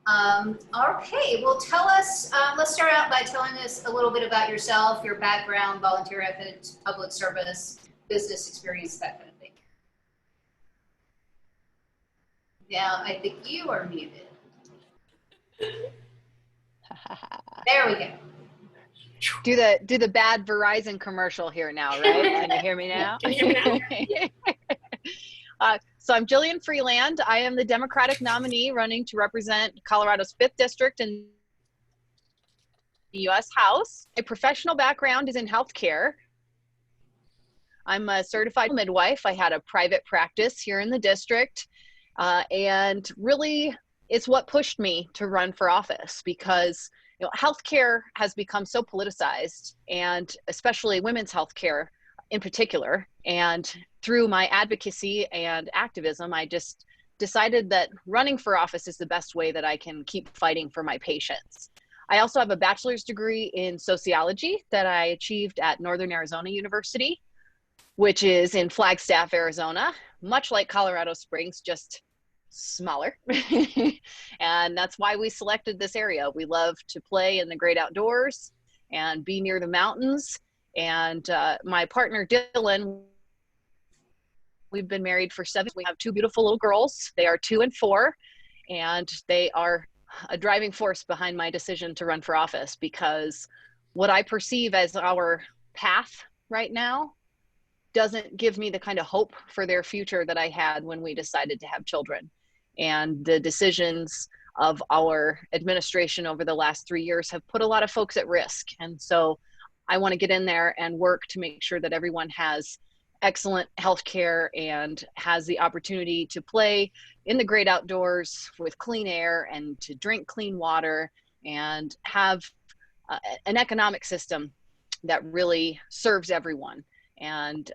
Okay, well, tell us, let's start out by telling us a little bit about yourself, your background, volunteer efforts, public service, business experience, that kind of thing. Now, I think you are muted. There we go. Do the bad Verizon commercial here now, right? Can you hear me now? Can you hear me now? So I'm Jillian Freeland. I am the Democratic nominee running to represent Colorado's 5th District in the U.S. House. My professional background is in healthcare. I'm a certified midwife. I had a private practice here in the district. And really, it's what pushed me to run for office because healthcare has become so politicized, and especially women's healthcare in particular. And through my advocacy and activism, I just decided that running for office is the best way that I can keep fighting for my patients. I also have a bachelor's degree in sociology that I achieved at Northern Arizona University, which is in Flagstaff, Arizona, much like Colorado Springs, just smaller. And that's why we selected this area. We love to play in the great outdoors and be near the mountains. And my partner, Dylan, we've been married for 7 years. We have 2 beautiful little girls. They are 2 and 4, and they are a driving force behind my decision to run for office, because what I perceive as our path right now doesn't give me the kind of hope for their future that I had when we decided to have children. And the decisions of our administration over the last 3 years have put a lot of folks at risk. And so I want to get in there and work to make sure that everyone has excellent health care and has the opportunity to play in the great outdoors with clean air and to drink clean water and have an economic system that really serves everyone and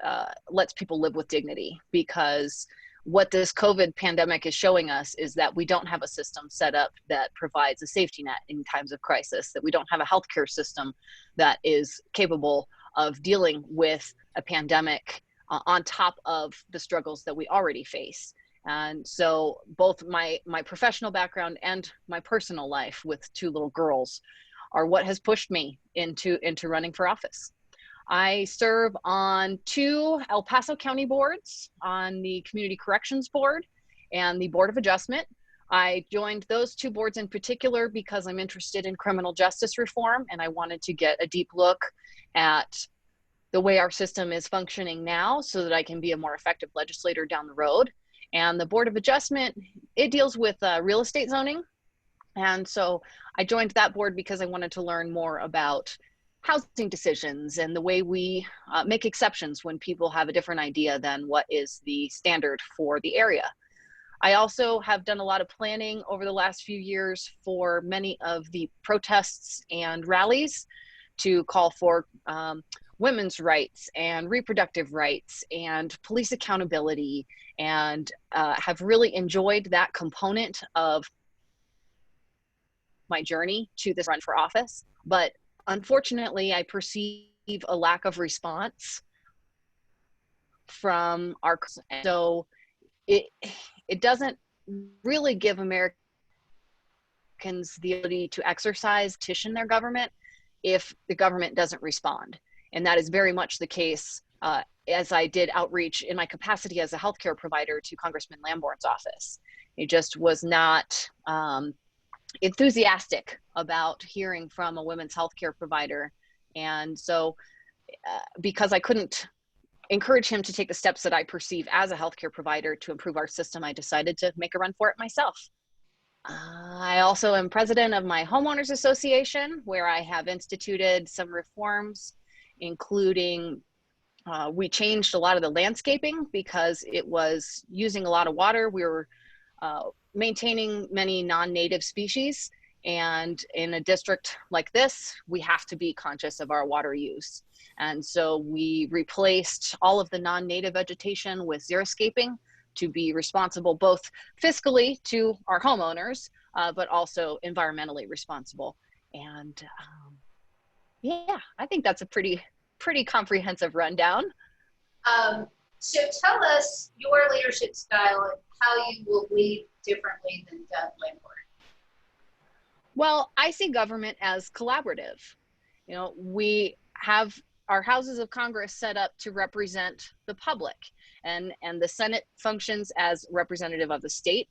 lets people live with dignity. Because what this COVID pandemic is showing us is that we don't have a system set up that provides a safety net in times of crisis, that we don't have a healthcare system that is capable of dealing with a pandemic on top of the struggles that we already face. And so both my professional background and my personal life with 2 little girls are what has pushed me into running for office. I serve on 2 El Paso County boards, on the Community Corrections Board and the Board of Adjustment. I joined those 2 boards in particular because I'm interested in criminal justice reform, and I wanted to get a deep look at the way our system is functioning now so that I can be a more effective legislator down the road. And the Board of Adjustment, it deals with real estate zoning. And so I joined that board because I wanted to learn more about housing decisions and the way we make exceptions when people have a different idea than what is the standard for the area. I also have done a lot of planning over the last few years for many of the protests and rallies to call for women's rights and reproductive rights and police accountability, and have really enjoyed that component of my journey to this run for office. But unfortunately, I perceive a lack of response from our, so it doesn't really give Americans the ability to exercise, petition their government if the government doesn't respond. And that is very much the case as I did outreach in my capacity as a healthcare provider to Congressman Lamborn's office. He just was not enthusiastic about hearing from a women's healthcare provider. And so because I couldn't encourage him to take the steps that I perceive as a healthcare provider to improve our system, I decided to make a run for it myself. I also am president of my homeowners association, where I have instituted some reforms, including we changed a lot of the landscaping because it was using a lot of water. We were maintaining many non-native species, and in a district like this, we have to be conscious of our water use. And so we replaced all of the non-native vegetation with xeriscaping to be responsible both fiscally to our homeowners, but also environmentally responsible. And yeah, I think that's a pretty comprehensive rundown. So tell us your leadership style and how you will lead differently than Doug Lamborn. Well, I see government as collaborative. You know, we have our houses of Congress set up to represent the public, and the Senate functions as representative of the state,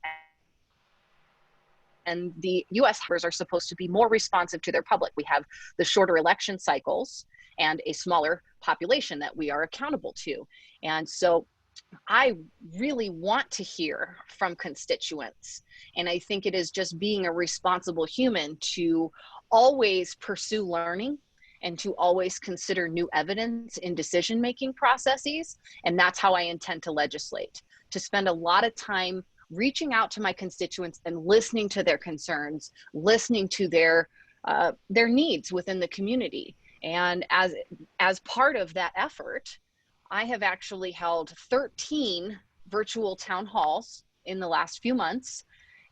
and the US members are supposed to be more responsive to their public. We have the shorter election cycles and a smaller population that we are accountable to. And so I really want to hear from constituents. And I think it is just being a responsible human to always pursue learning and to always consider new evidence in decision-making processes. And that's how I intend to legislate, to spend a lot of time reaching out to my constituents and listening to their concerns, listening to their needs within the community. And as part of that effort, I have actually held 13 virtual town halls in the last few months,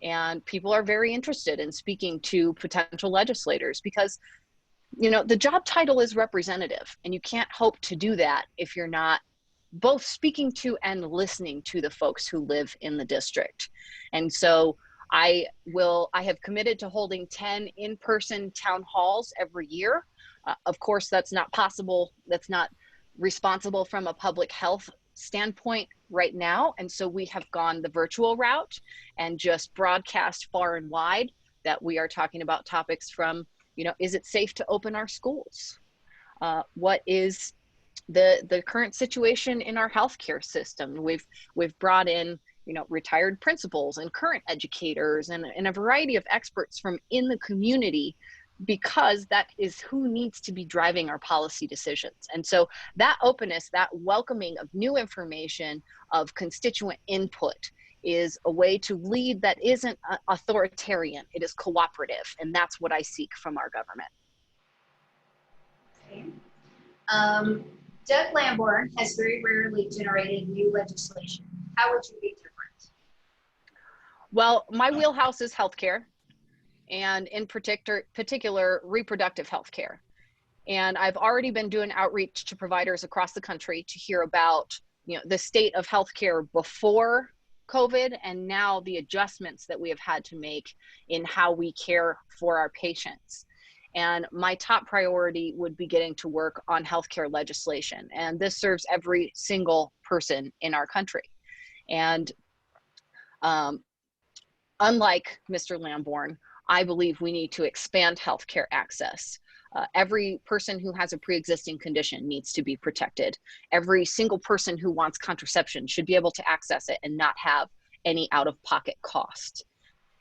and people are very interested in speaking to potential legislators because, you know, the job title is representative, and you can't hope to do that if you're not both speaking to and listening to the folks who live in the district. And so I have committed to holding 10 in-person town halls every year. Of course, that's not possible. That's not responsible from a public health standpoint right now. And so we have gone the virtual route and just broadcast far and wide that we are talking about topics from, you know, is it safe to open our schools? What is the current situation in our healthcare system? We've brought in, you know, retired principals and current educators and a variety of experts from in the community, because that is who needs to be driving our policy decisions. And so that openness, that welcoming of new information, of constituent input, is a way to lead that isn't authoritarian. It is cooperative, and that's what I seek from our government. Okay. Doug Lamborn has very rarely generated new legislation. How would you be different? Well, my wheelhouse is healthcare, and in particular reproductive health care. And I've already been doing outreach to providers across the country to hear about, you know, the state of healthcare before COVID, and now the adjustments that we have had to make in how we care for our patients. And my top priority would be getting to work on healthcare legislation. And this serves every single person in our country. And unlike Mr. Lamborn, I believe we need to expand healthcare access. Every person who has a pre-existing condition needs to be protected. Every single person who wants contraception should be able to access it and not have any out-of-pocket cost.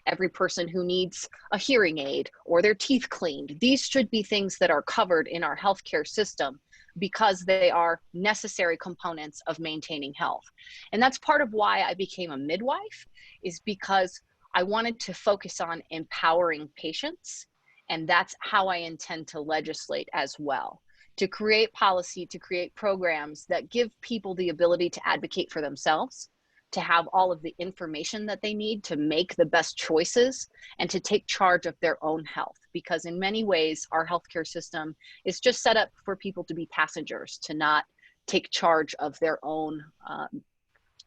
Every person who needs a hearing aid or their teeth cleaned, these should be things that are covered in our healthcare system because they are necessary components of maintaining health. And that's part of why I became a midwife, is because I wanted to focus on empowering patients, and that's how I intend to legislate as well, to create policy, to create programs that give people the ability to advocate for themselves, to have all of the information that they need to make the best choices, and to take charge of their own health. Because in many ways, our healthcare system is just set up for people to be passengers, to not take charge of their own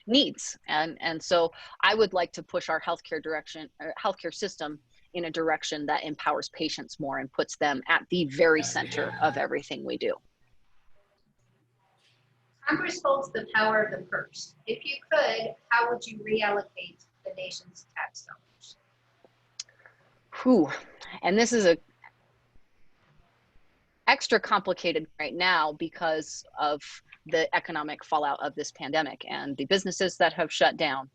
needs. And so I would like to push our healthcare system in a direction that empowers patients more and puts them at the very center of everything we do. Congress holds the power of the purse. If you could, how would you reallocate the nation's tax dollars? Whew. And this is a extra complicated right now because of the economic fallout of this pandemic and the businesses that have shut down.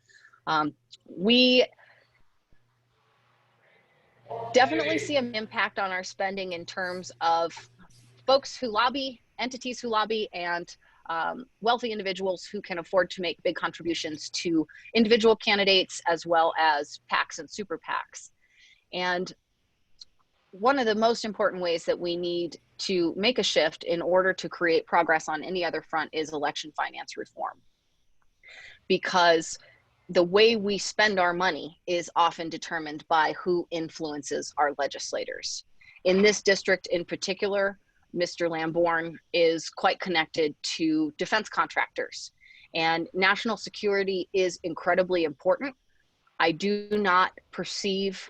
We definitely see an impact on our spending in terms of folks who lobby, entities who lobby, and wealthy individuals who can afford to make big contributions to individual candidates as well as PACs and super PACs. And one of the most important ways that we need to make a shift in order to create progress on any other front is election finance reform. Because the way we spend our money is often determined by who influences our legislators. In this district in particular, Mr. Lamborn is quite connected to defense contractors, and national security is incredibly important. I do not perceive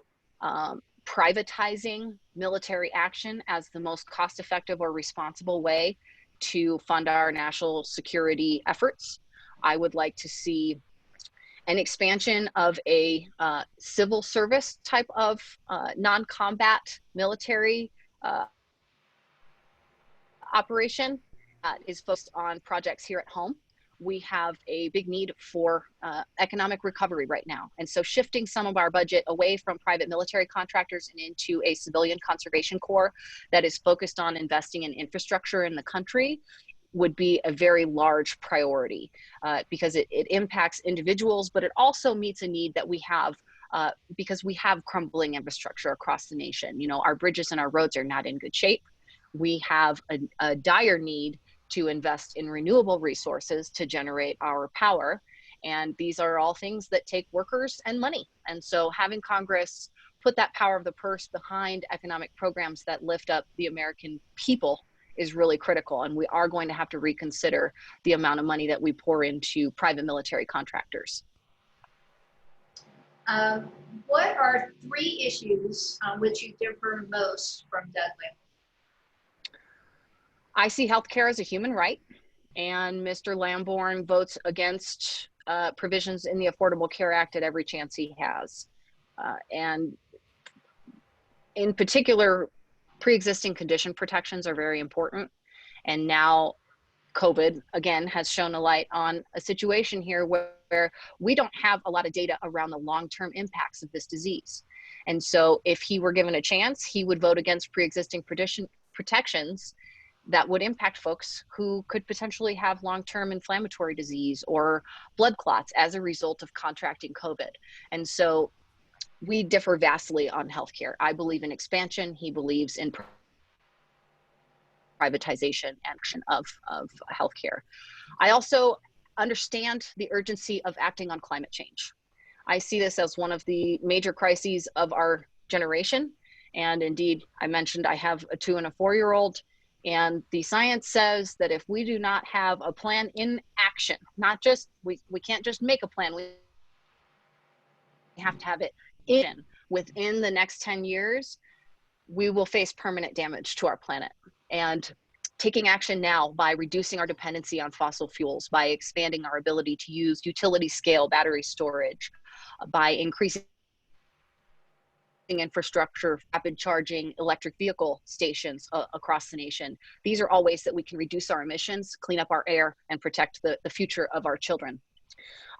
privatizing military action as the most cost-effective or responsible way to fund our national security efforts. I would like to see an expansion of a civil service type of non-combat military operation that is focused on projects here at home. We have a big need for economic recovery right now. And so shifting some of our budget away from private military contractors and into a civilian conservation corps that is focused on investing in infrastructure in the country would be a very large priority because it impacts individuals, but it also meets a need that we have because we have crumbling infrastructure across the nation. You know, our bridges and our roads are not in good shape. We have a dire need to invest in renewable resources to generate our power. And these are all things that take workers and money. And so having Congress put that power of the purse behind economic programs that lift up the American people is really critical. And we are going to have to reconsider the amount of money that we pour into private military contractors. What are 3 issues on which you differ most from Doug Lamborn? I see healthcare as a human right, and Mr. Lamborn votes against provisions in the Affordable Care Act at every chance he has. And in particular, pre-existing condition protections are very important. And now COVID, again, has shown a light on a situation here where we don't have a lot of data around the long-term impacts of this disease. And so if he were given a chance, he would vote against pre-existing protections that would impact folks who could potentially have long-term inflammatory disease or blood clots as a result of contracting COVID. And so we differ vastly on healthcare. I believe in expansion. He believes in privatization and action of healthcare. I also understand the urgency of acting on climate change. I see this as one of the major crises of our generation. And indeed, I mentioned I have a 2- and 4-year-old. And the science says that if we do not have a plan in action, not just, we can't just make a plan, we have to have it within the next 10 years, we will face permanent damage to our planet. And taking action now by reducing our dependency on fossil fuels, by expanding our ability to use utility scale battery storage, by increasing infrastructure, rapid charging electric vehicle stations across the nation. These are all ways that we can reduce our emissions, clean up our air, and protect the future of our children.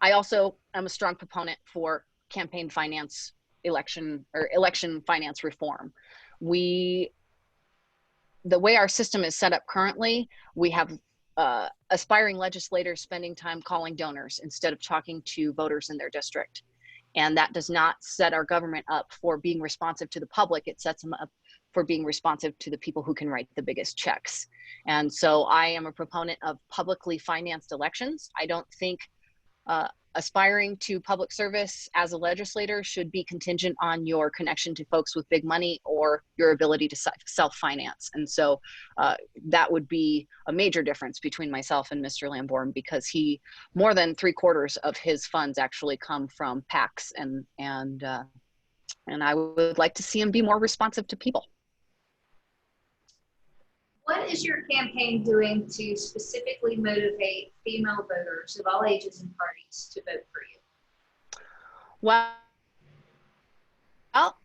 I also am a strong proponent for campaign finance election finance reform. The way our system is set up currently, we have aspiring legislators spending time calling donors instead of talking to voters in their district. And that does not set our government up for being responsive to the public. It sets them up for being responsive to the people who can write the biggest checks. And so I am a proponent of publicly financed elections. I don't think aspiring to public service as a legislator should be contingent on your connection to folks with big money or your ability to self-finance. And so that would be a major difference between myself and Mr. Lamborn, because more than 3/4 of his funds actually come from PACs, and I would like to see him be more responsive to people. What is your campaign doing to specifically motivate female voters of all ages and parties to vote for you? Well,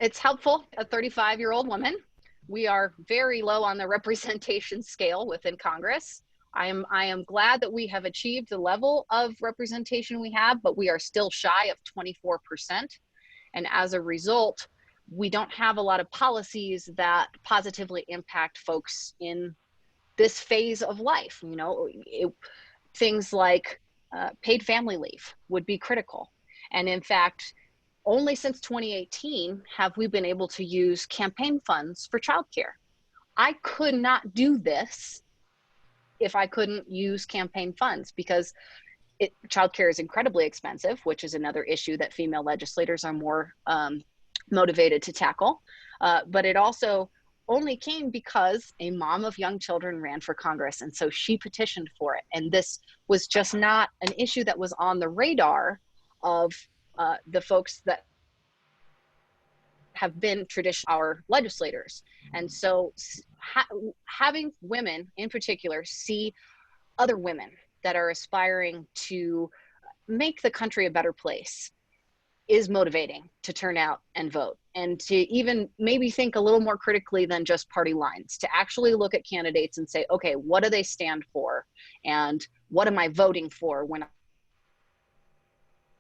it's helpful. A 35-year-old woman. We are very low on the representation scale within Congress. I am glad that we have achieved the level of representation we have, but we are still shy of 24%. And as a result, we don't have a lot of policies that positively impact folks in this phase of life. You know, things like paid family leave would be critical. And in fact, only since 2018 have we been able to use campaign funds for childcare. I could not do this if I couldn't use campaign funds, because childcare is incredibly expensive, which is another issue that female legislators are more motivated to tackle. But it also only came because a mom of young children ran for Congress, and so she petitioned for it. And this was just not an issue that was on the radar of the folks that have been traditional our legislators. And so having women in particular see other women that are aspiring to make the country a better place is motivating to turn out and vote, and to even maybe think a little more critically than just party lines, to actually look at candidates and say, okay, what do they stand for? And what am I voting for when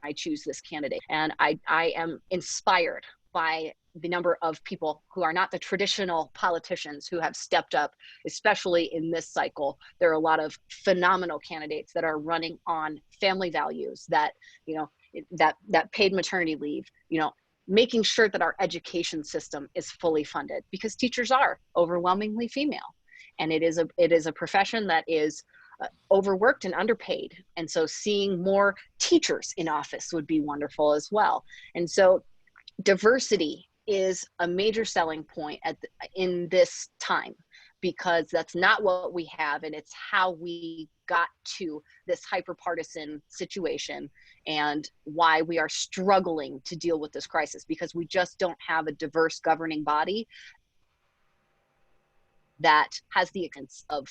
I choose this candidate? And I am inspired by the number of people who are not the traditional politicians who have stepped up, especially in this cycle. There are a lot of phenomenal candidates that are running on family values, that, you know, that paid maternity leave, you know, making sure that our education system is fully funded, because teachers are overwhelmingly female. And it is a profession that is overworked and underpaid. And so seeing more teachers in office would be wonderful as well. And so diversity is a major selling point in this time, because that's not what we have, and it's how we got to this hyper-partisan situation and why we are struggling to deal with this crisis, because we just don't have a diverse governing body that has the essence of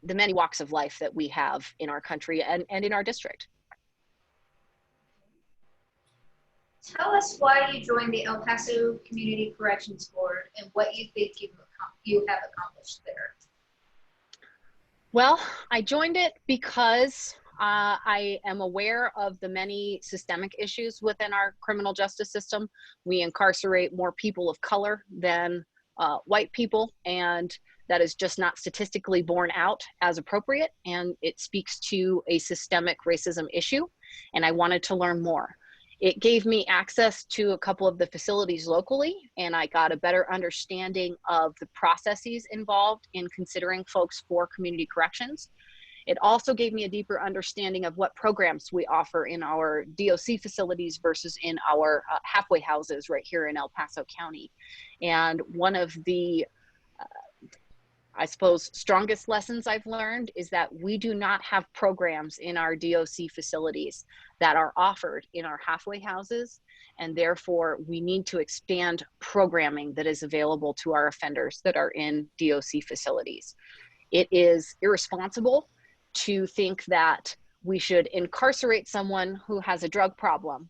the many walks of life that we have in our country and in our district. Tell us why you joined the El Paso Community Corrections Board and what you think you have accomplished there. Well, I joined it because I am aware of the many systemic issues within our criminal justice system. We incarcerate more people of color than white people, and that is just not statistically borne out as appropriate, and it speaks to a systemic racism issue, and I wanted to learn more. It gave me access to a couple of the facilities locally, and I got a better understanding of the processes involved in considering folks for community corrections. It also gave me a deeper understanding of what programs we offer in our DOC facilities versus in our halfway houses right here in El Paso County. And one of the I suppose strongest lessons I've learned is that we do not have programs in our DOC facilities that are offered in our halfway houses, and therefore we need to expand programming that is available to our offenders that are in DOC facilities. It is irresponsible to think that we should incarcerate someone who has a drug problem,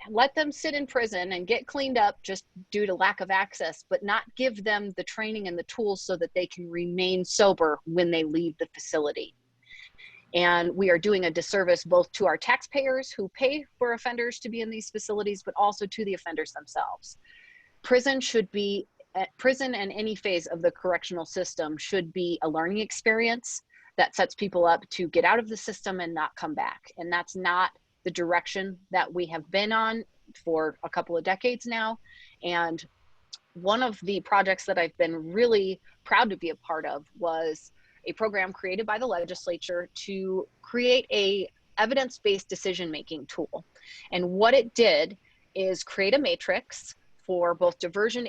let them sit in prison and get cleaned up just due to lack of access, but not give them the training and the tools so that they can remain sober when they leave the facility. And we are doing a disservice both to our taxpayers who pay for offenders to be in these facilities, but also to the offenders themselves. Prison and any phase of the correctional system should be a learning experience that sets people up to get out of the system and not come back. And that's not the direction that we have been on for a couple of decades now. And one of the projects that I've been really proud to be a part of was a program created by the legislature to create a evidence-based decision-making tool. And what it did is create a matrix for both diversion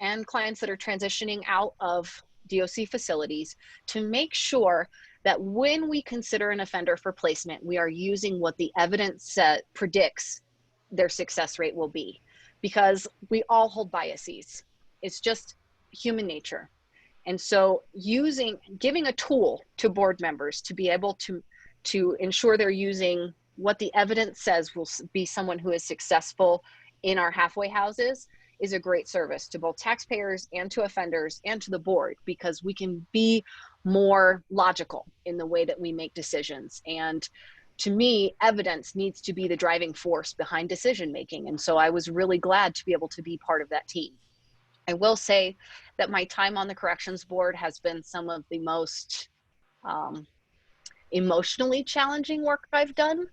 and clients that are transitioning out of DOC facilities to make sure that when we consider an offender for placement, we are using what the evidence predicts their success rate will be, because we all hold biases. It's just human nature. And so giving a tool to board members to be able to ensure they're using what the evidence says will be someone who is successful in our halfway houses is a great service to both taxpayers and to offenders and to the board, because we can be more logical in the way that we make decisions. And to me, evidence needs to be the driving force behind decision making. And so I was really glad to be able to be part of that team. I will say that my time on the corrections board has been some of the most emotionally challenging work I've done,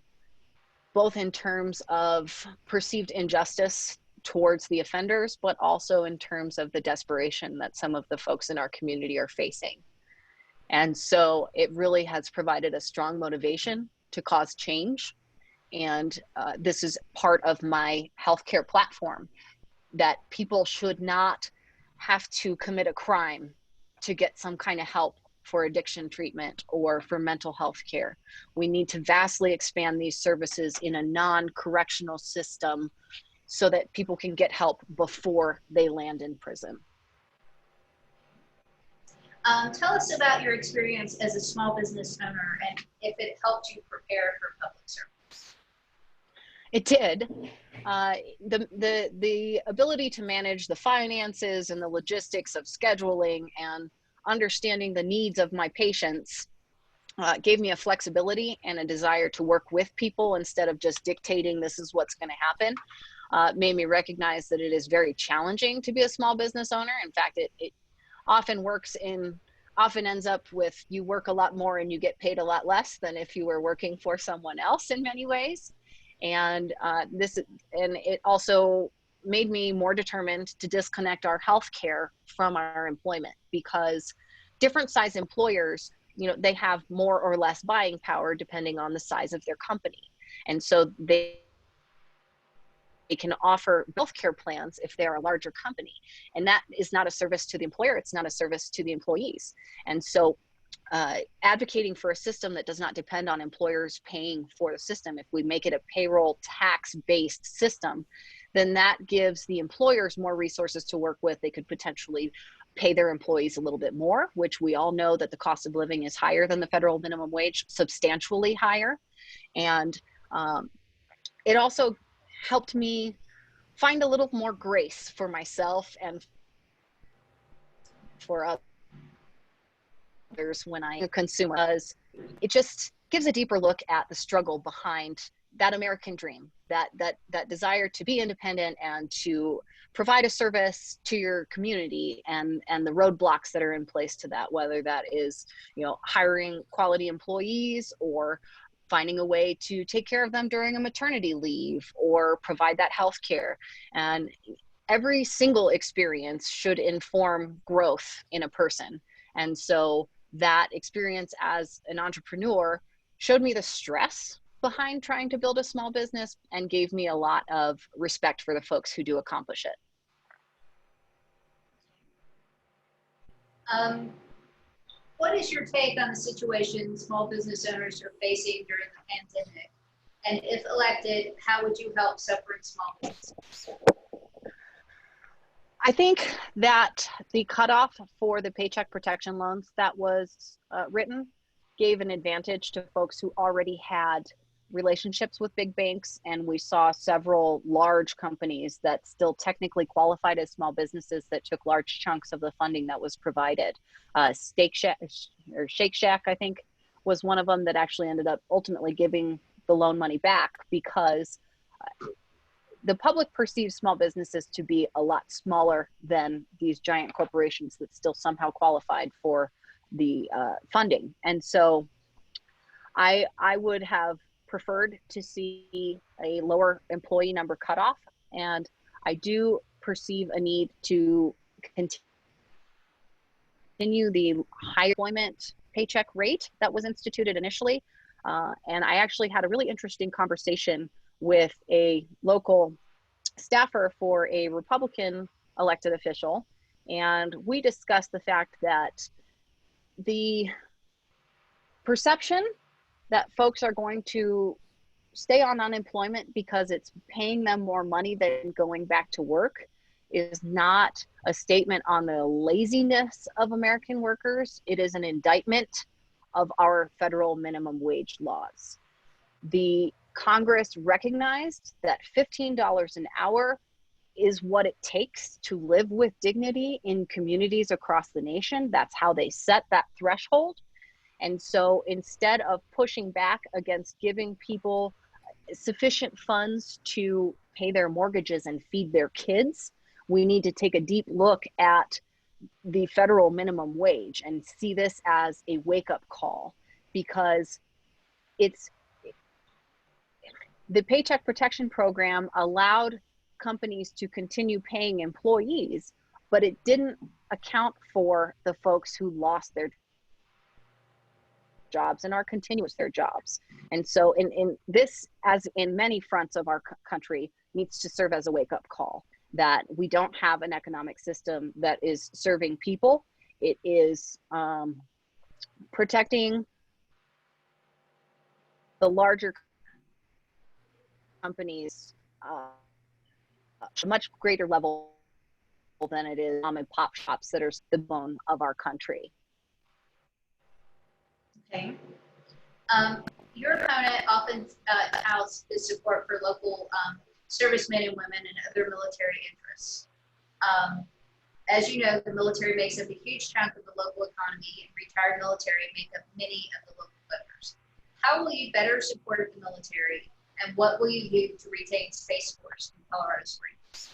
both in terms of perceived injustice towards the offenders, but also in terms of the desperation that some of the folks in our community are facing. And so it really has provided a strong motivation to cause change. And this is part of my healthcare platform, that people should not have to commit a crime to get some kind of help for addiction treatment or for mental health care. We need to vastly expand these services in a non-correctional system so that people can get help before they land in prison. Tell us about your experience as a small business owner and if it helped you prepare for public service. It did. The ability to manage the finances and the logistics of scheduling and understanding the needs of my patients gave me a flexibility and a desire to work with people instead of just dictating this is what's going to happen. Made me recognize that it is very challenging to be a small business owner. In fact, it often ends up with you work a lot more and you get paid a lot less than if you were working for someone else in many ways. And it also made me more determined to disconnect our healthcare from our employment, because different size employers, they have more or less buying power depending on the size of their company. And so they can offer healthcare plans if they're a larger company. And that is not a service to the employer. It's not a service to the employees. And so advocating for a system that does not depend on employers paying for the system, if we make it a payroll tax-based system, then that gives the employers more resources to work with. They could potentially pay their employees a little bit more, which we all know that the cost of living is higher than the federal minimum wage, substantially higher. And it also helped me find a little more grace for myself and for others when I'm a consumer, because it just gives a deeper look at the struggle behind that American dream, that desire to be independent and to provide a service to your community, and the roadblocks that are in place to that, whether that is, hiring quality employees or finding a way to take care of them during a maternity leave or provide that health care. And every single experience should inform growth in a person. And so that experience as an entrepreneur showed me the stress behind trying to build a small business and gave me a lot of respect for the folks who do accomplish it. What is your take on the situation small business owners are facing during the pandemic? And if elected, how would you help support small businesses? I think that the cutoff for the paycheck protection loans that was written gave an advantage to folks who already had relationships with big banks. And we saw several large companies that still technically qualified as small businesses that took large chunks of the funding that was provided. Shake Shack, I think, was one of them that actually ended up ultimately giving the loan money back, because the public perceives small businesses to be a lot smaller than these giant corporations that still somehow qualified for the funding. And so I would have preferred to see a lower employee number cutoff. And I do perceive a need to continue the higher employment paycheck rate that was instituted initially. And I actually had a really interesting conversation with a local staffer for a Republican elected official. And we discussed the fact that the perception that folks are going to stay on unemployment because it's paying them more money than going back to work is not a statement on the laziness of American workers. It is an indictment of our federal minimum wage laws. The Congress recognized that $15 an hour is what it takes to live with dignity in communities across the nation. That's how they set that threshold. And so instead of pushing back against giving people sufficient funds to pay their mortgages and feed their kids, we need to take a deep look at the federal minimum wage and see this as a wake-up call, because the Paycheck Protection Program allowed companies to continue paying employees, but it didn't account for the folks who lost their jobs and are continuous their jobs. And so in this, as in many fronts of our country, needs to serve as a wake-up call that we don't have an economic system that is serving people. It is protecting the larger companies a much greater level than it is mom and pop shops that are the bone of our country. Okay. Your opponent often touts the support for local servicemen and women and other military interests. As you know, the military makes up a huge chunk of the local economy, and retired military make up many of the local voters. How will you better support the military, and what will you do to retain Space Force in Colorado Springs?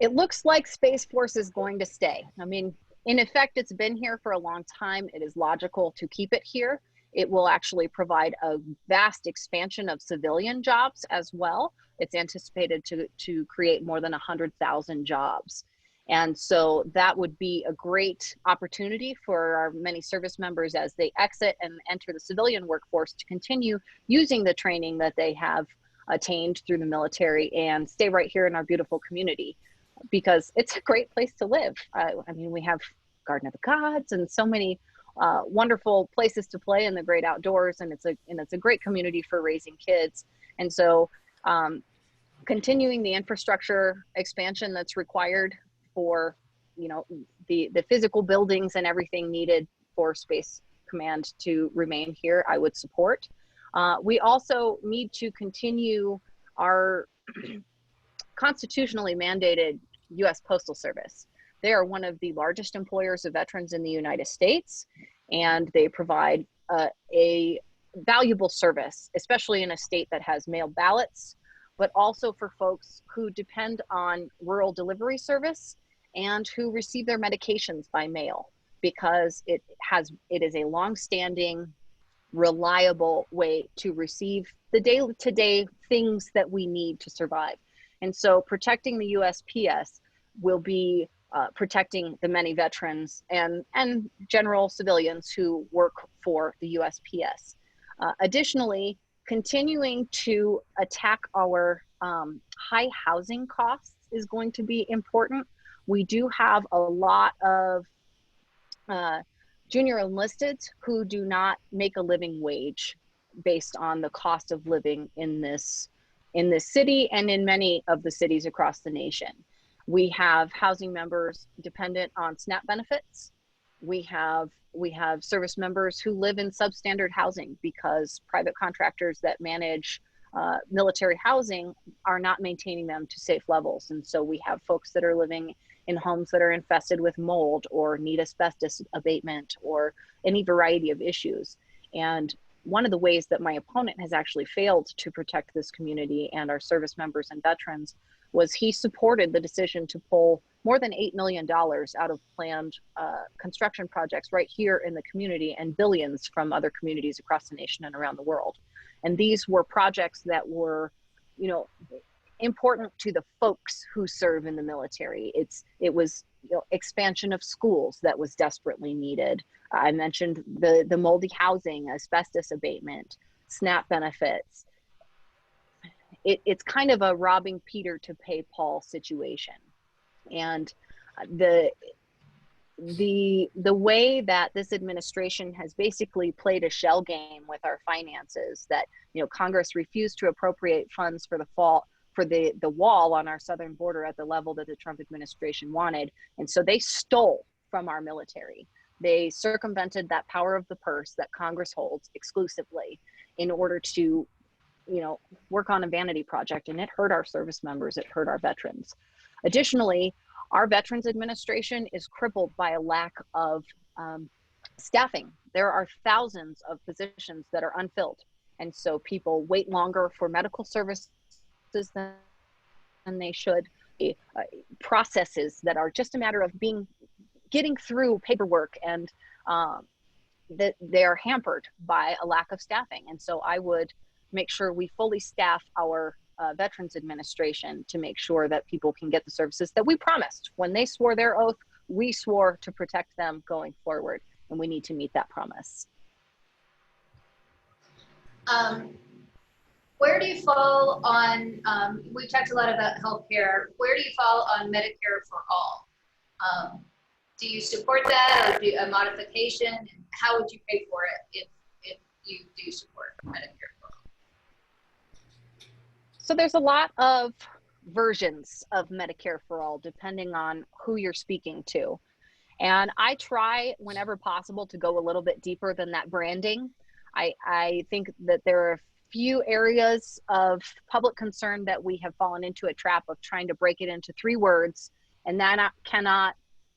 It looks like Space Force is going to stay. I mean, in effect, it's been here for a long time. It is logical to keep it here. It will actually provide a vast expansion of civilian jobs as well. It's anticipated to create more than 100,000 jobs. And so that would be a great opportunity for our many service members as they exit and enter the civilian workforce to continue using the training that they have attained through the military and stay right here in our beautiful community, because it's a great place to live. I mean, we have Garden of the Gods and so many wonderful places to play in the great outdoors, and it's a great community for raising kids. And so continuing the infrastructure expansion that's required for, you know, the physical buildings and everything needed for Space Command to remain here, I would support. We also need to continue our constitutionally mandated U.S. Postal Service. They are one of the largest employers of veterans in the United States, and they provide a valuable service, especially in a state that has mail ballots, but also for folks who depend on rural delivery service and who receive their medications by mail, because it is a long-standing, reliable way to receive the day-to-day things that we need to survive. And so protecting the USPS will be protecting the many veterans and general civilians who work for the USPS. Additionally, continuing to attack our high housing costs is going to be important. We do have a lot of junior enlisted who do not make a living wage based on the cost of living in this city and in many of the cities across the nation. We have housing members dependent on SNAP benefits. We have service members who live in substandard housing because private contractors that manage military housing are not maintaining them to safe levels. And so we have folks that are living in homes that are infested with mold or need asbestos abatement or any variety of issues. And one of the ways that my opponent has actually failed to protect this community and our service members and veterans was he supported the decision to pull more than $8 million out of planned construction projects right here in the community and billions from other communities across the nation and around the world. And these were projects that were, you know, important to the folks who serve in the military. It was, you know, expansion of schools that was desperately needed. I mentioned the moldy housing, asbestos abatement, SNAP benefits. It's kind of a robbing Peter to pay Paul situation. And the way that this administration has basically played a shell game with our finances, that, you know, Congress refused to appropriate funds for the wall on our southern border at the level that the Trump administration wanted. And so they stole from our military. They circumvented that power of the purse that Congress holds exclusively in order to, you know, work on a vanity project, and it hurt our service members, it hurt our veterans. Additionally, our Veterans Administration is crippled by a lack of staffing. There are thousands of positions that are unfilled, and so people wait longer for medical services than they should. Processes that are just a matter of getting through paperwork, and that they are hampered by a lack of staffing. And so I would make sure we fully staff our Veterans Administration to make sure that people can get the services that we promised. When they swore their oath, we swore to protect them going forward, and we need to meet that promise. Where do you fall on, we talked a lot about healthcare, where do you fall on Medicare for all? Do you support that, or do a modification? And how would you pay for it if you do support Medicare for all? So there's a lot of versions of Medicare for All, depending on who you're speaking to. And I try whenever possible to go a little bit deeper than that branding. I think that there are a few areas of public concern that we have fallen into a trap of trying to break it into 3 words, and that cannot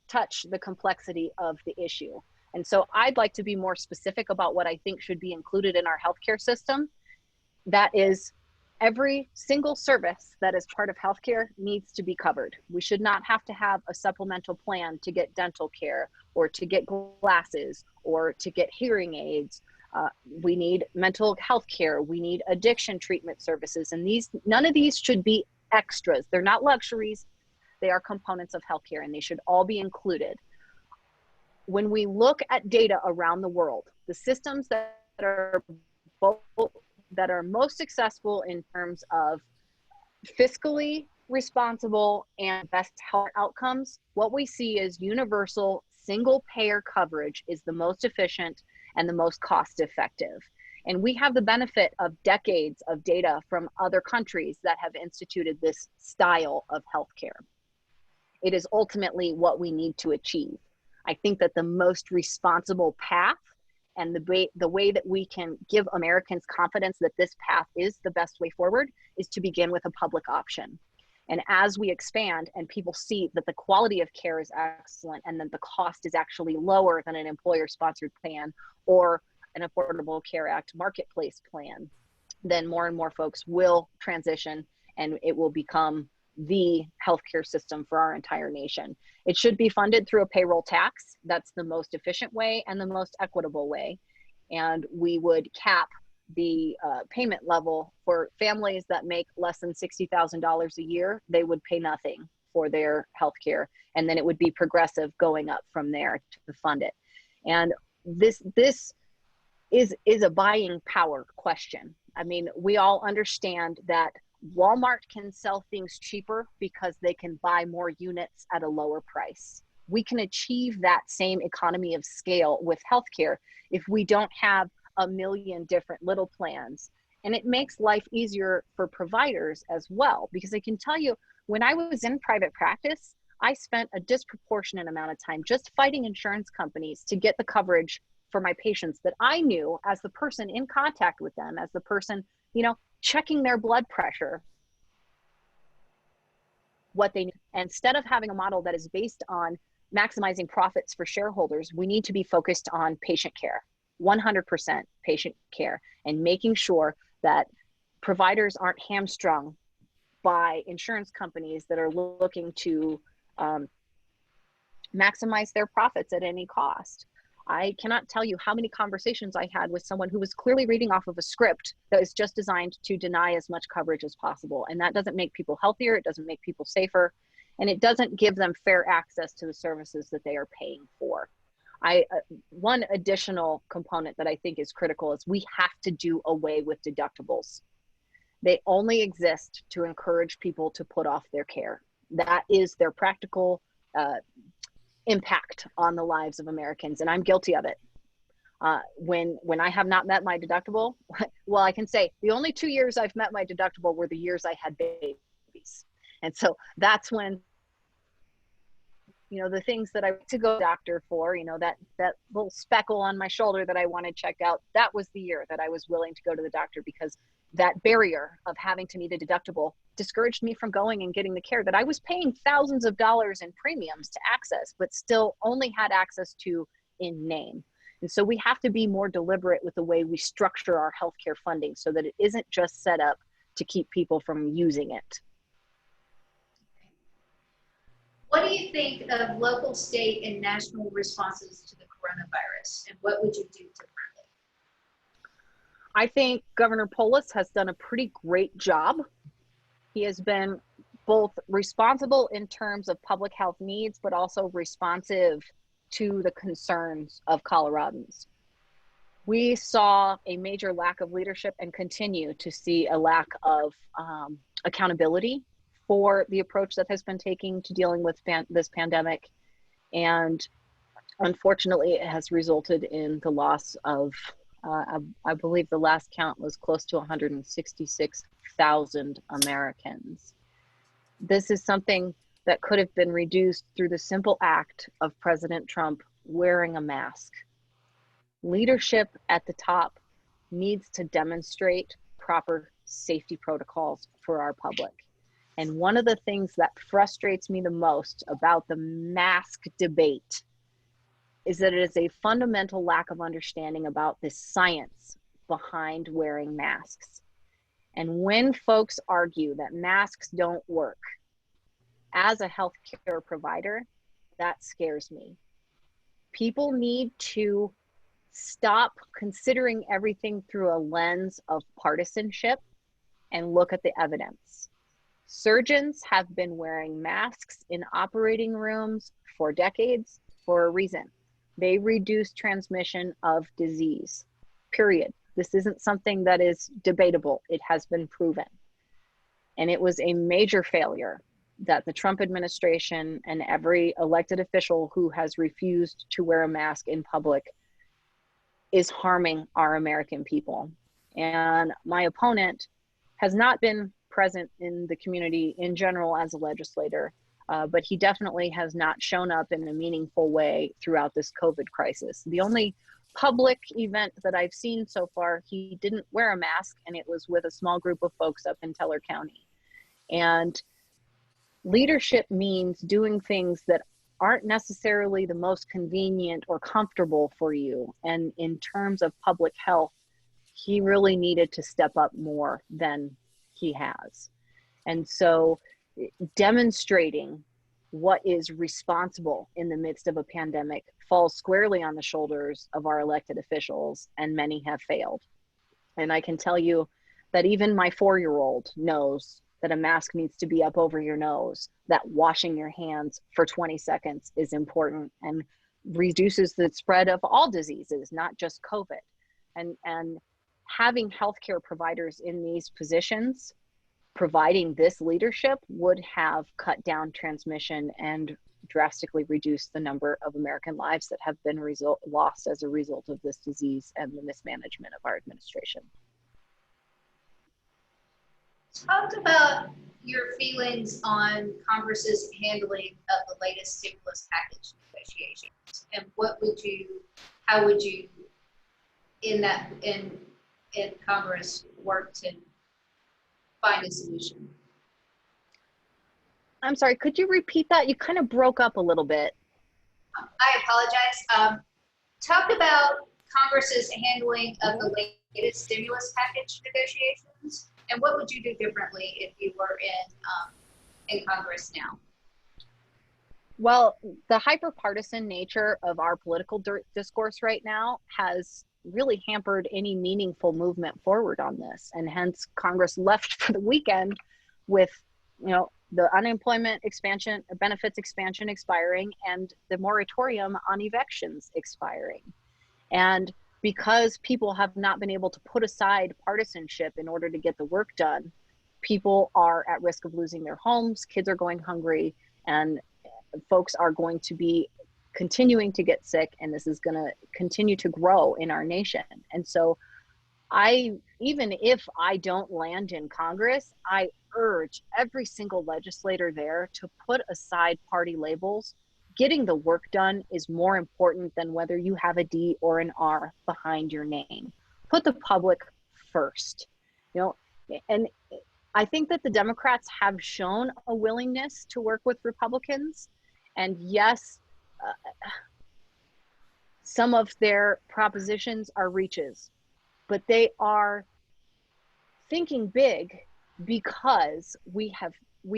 touch the complexity of the issue. And so I'd like to be more specific about what I think should be included in our healthcare system. That is, every single service that is part of healthcare needs to be covered. We should not have to have a supplemental plan to get dental care or to get glasses or to get hearing aids. We need mental health care. We need addiction treatment services. And none of these should be extras. They're not luxuries. They are components of healthcare, and they should all be included. When we look at data around the world, the systems that are most successful in terms of fiscally responsible and best health outcomes, what we see is universal single payer coverage is the most efficient and the most cost effective. And we have the benefit of decades of data from other countries that have instituted this style of healthcare. It is ultimately what we need to achieve. I think that the most responsible path and the way that we can give Americans confidence that this path is the best way forward is to begin with a public option. And as we expand and people see that the quality of care is excellent and that the cost is actually lower than an employer-sponsored plan or an Affordable Care Act marketplace plan, then more and more folks will transition and it will become the healthcare system for our entire nation. It should be funded through a payroll tax. That's the most efficient way and the most equitable way. And we would cap the payment level for families that make less than $60,000 a year. They would pay nothing for their healthcare, and then it would be progressive going up from there to fund it. And this is a buying power question. I mean, we all understand that Walmart can sell things cheaper because they can buy more units at a lower price. We can achieve that same economy of scale with healthcare if we don't have a million different little plans. And it makes life easier for providers as well, because I can tell you, when I was in private practice, I spent a disproportionate amount of time just fighting insurance companies to get the coverage for my patients that I knew as the person in contact with them, as the person, checking their blood pressure, what they need. Instead of having a model that is based on maximizing profits for shareholders, we need to be focused on patient care, 100% patient care, and making sure that providers aren't hamstrung by insurance companies that are looking to maximize their profits at any cost. I cannot tell you how many conversations I had with someone who was clearly reading off of a script that is just designed to deny as much coverage as possible. And that doesn't make people healthier, it doesn't make people safer, and it doesn't give them fair access to the services that they are paying for. One additional component that I think is critical is we have to do away with deductibles. They only exist to encourage people to put off their care. That is their practical impact on the lives of Americans, and I'm guilty of it. When I have not met my deductible, well, I can say the only 2 years I've met my deductible were the years I had babies. And so that's when, the things that I went to go to the doctor for, that little speckle on my shoulder that I wanted checked out, that was the year that I was willing to go to the doctor, because that barrier of having to meet a deductible discouraged me from going and getting the care that I was paying thousands of dollars in premiums to access, but still only had access to in name. And so we have to be more deliberate with the way we structure our healthcare funding so that it isn't just set up to keep people from using it. What do you think of local, state, and national responses to the coronavirus, and what would you do differently? I think Governor Polis has done a pretty great job. He has been both responsible in terms of public health needs, but also responsive to the concerns of Coloradans. We saw a major lack of leadership and continue to see a lack of accountability for the approach that has been taken to dealing with this pandemic. And unfortunately, it has resulted in the loss of I believe the last count was close to 166 100,000 Americans. This is something that could have been reduced through the simple act of President Trump wearing a mask. Leadership at the top needs to demonstrate proper safety protocols for our public. And one of the things that frustrates me the most about the mask debate is that it is a fundamental lack of understanding about the science behind wearing masks. And when folks argue that masks don't work, as a healthcare provider, that scares me. People need to stop considering everything through a lens of partisanship and look at the evidence. Surgeons have been wearing masks in operating rooms for decades for a reason. They reduce transmission of disease, period. This isn't something that is debatable. It has been proven. And it was a major failure that the Trump administration and every elected official who has refused to wear a mask in public is harming our American people. And my opponent has not been present in the community in general as a legislator, but he definitely has not shown up in a meaningful way throughout this COVID crisis. The only public event that I've seen so far, he didn't wear a mask, and it was with a small group of folks up in Teller County. And leadership means doing things that aren't necessarily the most convenient or comfortable for you. And in terms of public health, he really needed to step up more than he has. And so demonstrating what is responsible in the midst of a pandemic falls squarely on the shoulders of our elected officials, and many have failed. And I can tell you that even my 4-year-old knows that a mask needs to be up over your nose, that washing your hands for 20 seconds is important and reduces the spread of all diseases, not just COVID. And having healthcare providers in these positions, providing this leadership, would have cut down transmission and drastically reduced the number of American lives that have been lost as a result of this disease and the mismanagement of our administration. Talk about your feelings on Congress's handling of the latest stimulus package negotiations, and how would you in Congress work to find a solution? I'm sorry, could you repeat that? You kind of broke up a little bit. I apologize. Talk about Congress's handling of the latest stimulus package negotiations, and what would you do differently if you were in Congress now? Well, the hyper-partisan nature of our political discourse right now has really hampered any meaningful movement forward on this, and hence Congress left for the weekend with, the unemployment expansion, benefits expansion expiring, and the moratorium on evictions expiring. And because people have not been able to put aside partisanship in order to get the work done, people are at risk of losing their homes, kids are going hungry, and folks are going to be continuing to get sick, and this is going to continue to grow in our nation. And so even if I don't land in Congress, I urge every single legislator there to put aside party labels. Getting the work done is more important than whether you have a D or an R behind your name. Put the public first, and I think that the Democrats have shown a willingness to work with Republicans. And yes, some of their propositions are reaches, but they are thinking big because we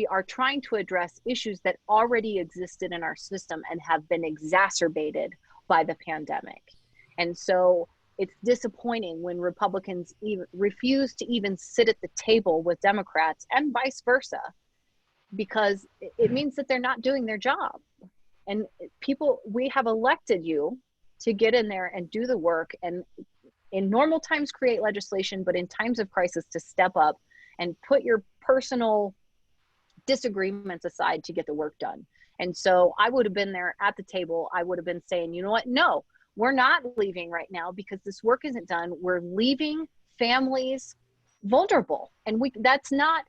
are trying to address issues that already existed in our system and have been exacerbated by the pandemic. And so it's disappointing when Republicans refuse to even sit at the table with Democrats, and vice versa, because it means that they're not doing their job. And we have elected you to get in there and do the work, and in normal times create legislation, but in times of crisis to step up and put your personal disagreements aside to get the work done. And so I would have been there at the table. I would have been saying, you know what? No, we're not leaving right now because this work isn't done. We're leaving families vulnerable. And that's not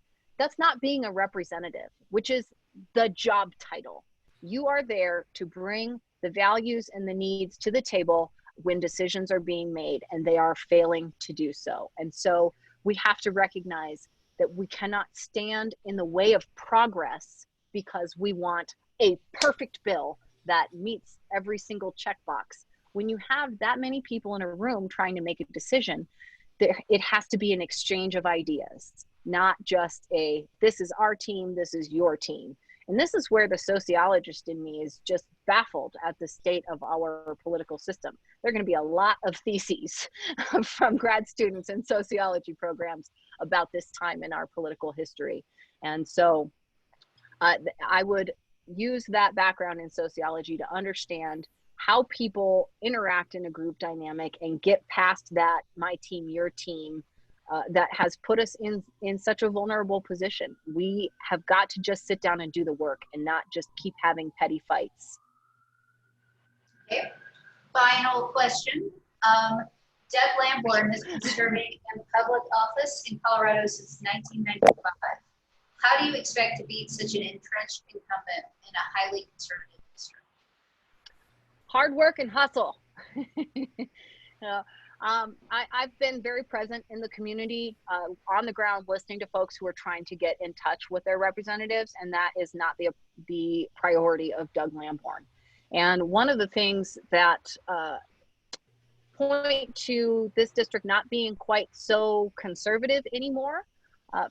being a representative, which is the job title. You are there to bring the values and the needs to the table when decisions are being made, and they are failing to do so. And so we have to recognize that we cannot stand in the way of progress because we want a perfect bill that meets every single checkbox. When you have that many people in a room trying to make a decision, it has to be an exchange of ideas, not just this is our team, this is your team. And this is where the sociologist in me is just baffled at the state of our political system. There are going to be a lot of theses from grad students in sociology programs about this time in our political history. And so I would use that background in sociology to understand how people interact in a group dynamic and get past that my team, your team, that has put us in such a vulnerable position. We have got to just sit down and do the work and not just keep having petty fights. Okay, final question. Deb Lamborn has been serving in public office in Colorado since 1995. How do you expect to beat such an entrenched incumbent in a highly conservative district? Hard work and hustle. I've been very present in the community, on the ground, listening to folks who are trying to get in touch with their representatives, and that is not the priority of Doug Lamborn. And one of the things that point to this district not being quite so conservative anymore,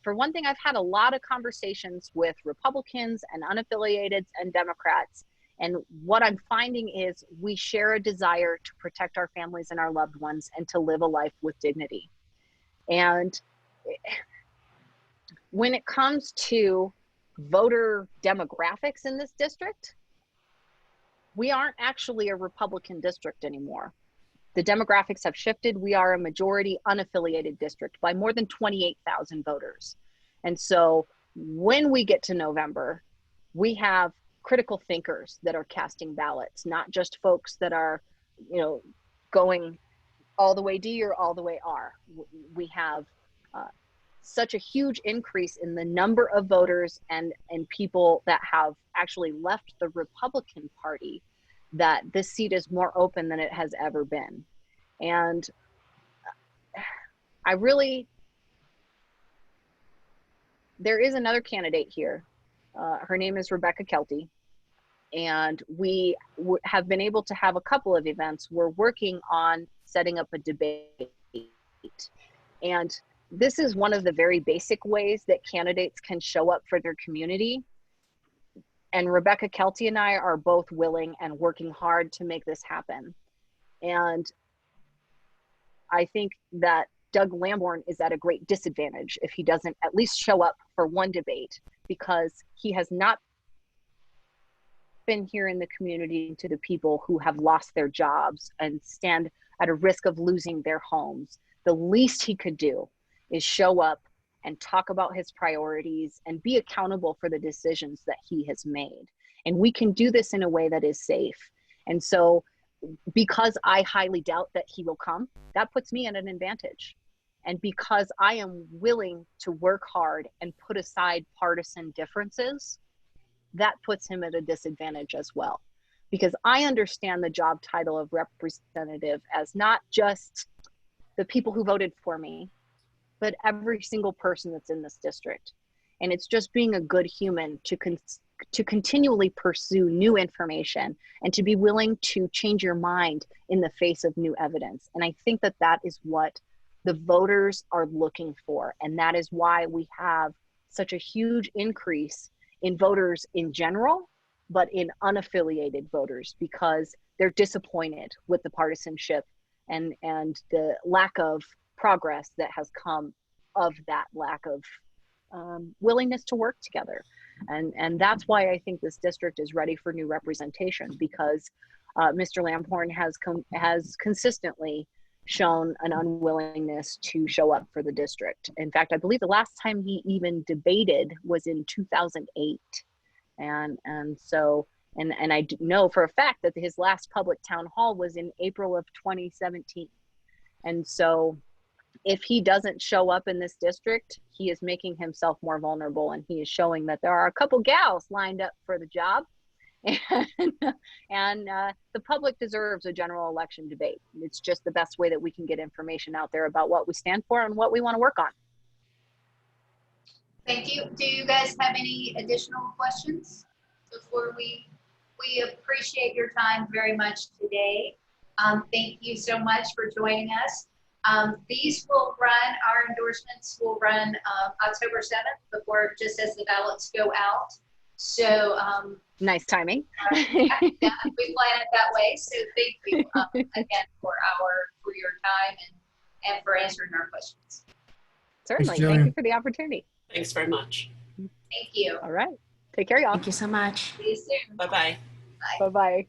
for one thing, I've had a lot of conversations with Republicans and unaffiliateds and Democrats. And what I'm finding is we share a desire to protect our families and our loved ones and to live a life with dignity. And when it comes to voter demographics in this district, we aren't actually a Republican district anymore. The demographics have shifted. We are a majority unaffiliated district by more than 28,000 voters. And so when we get to November, we have critical thinkers that are casting ballots, not just folks that are, going all the way D or all the way R. We have such a huge increase in the number of voters and people that have actually left the Republican Party that this seat is more open than it has ever been. And there is another candidate here. Her name is Rebecca Kelty. And we have been able to have a couple of events. We're working on setting up a debate. And this is one of the very basic ways that candidates can show up for their community. And Rebecca Kelty and I are both willing and working hard to make this happen. And I think that Doug Lamborn is at a great disadvantage if he doesn't at least show up for one debate, because he has not been here in the community to the people who have lost their jobs and stand at a risk of losing their homes. The least he could do is show up and talk about his priorities and be accountable for the decisions that he has made. And we can do this in a way that is safe. And so because I highly doubt that he will come, that puts me at an advantage. And because I am willing to work hard and put aside partisan differences, that puts him at a disadvantage as well. Because I understand the job title of representative as not just the people who voted for me, but every single person that's in this district. And it's just being a good human to continually pursue new information and to be willing to change your mind in the face of new evidence. And I think that that is what the voters are looking for. And that is why we have such a huge increase in voters in general, but in unaffiliated voters, because they're disappointed with the partisanship and the lack of progress that has come of that lack of willingness to work together. And that's why I think this district is ready for new representation, because Mr. Lamborn has consistently shown an unwillingness to show up for the district. In fact, I believe the last time he even debated was in 2008. And I know for a fact that his last public town hall was in April of 2017. And so if he doesn't show up in this district, he is making himself more vulnerable, and he is showing that there are a couple gals lined up for the job. And the public deserves a general election debate. It's just the best way that we can get information out there about what we stand for and what we want to work on. Thank you. Do you guys have any additional questions before we appreciate your time very much today. Thank you so much for joining us. These will run, our endorsements will run October 7th before, just as the ballots go out. So nice timing. Yeah, we plan it that way. So thank you again for your time and for answering our questions. Certainly. Thank you for the opportunity. Thanks very much. Thank you. All right. Take care, y'all. Thank you so much. See you soon. Bye-bye. Bye-bye.